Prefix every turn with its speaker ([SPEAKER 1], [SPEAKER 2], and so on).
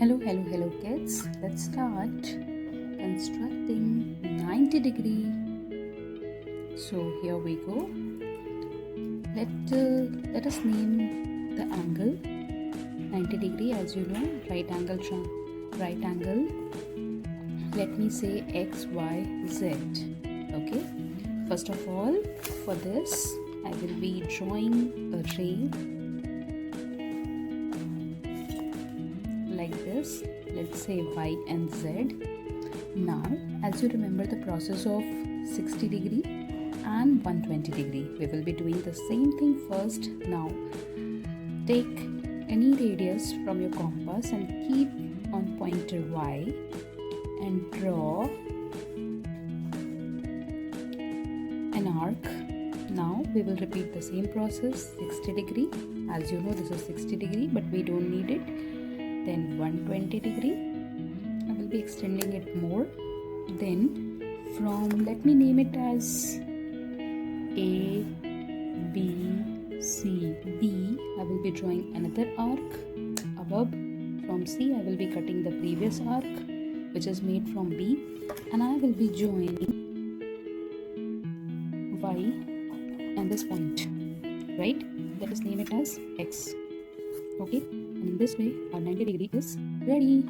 [SPEAKER 1] Hello kids. Let's start constructing 90 degree. So here we go. Let us name the angle 90 degree. As you know, right angle. Let me say X, Y, Z. Okay. First of all, for this, I will be drawing a ray like this. Let's say Y and Z. Now, as you remember the process of 60 degree and 120 degree, we will be doing the same thing first. Now, take any radius from your compass and keep on pointer Y and draw an arc. Now, we will repeat the same process 60 degree. As you know, this is 60 degree, but we don't need it. Then 120 degree. I will be extending it more. Then let me name it as A, B, C, D. I will be drawing another arc above. From C, I will be cutting the previous arc, which is made from B, and I will be joining Y and this point, right? Let us name it as X. Okay, and in this way, our 90 degree is ready.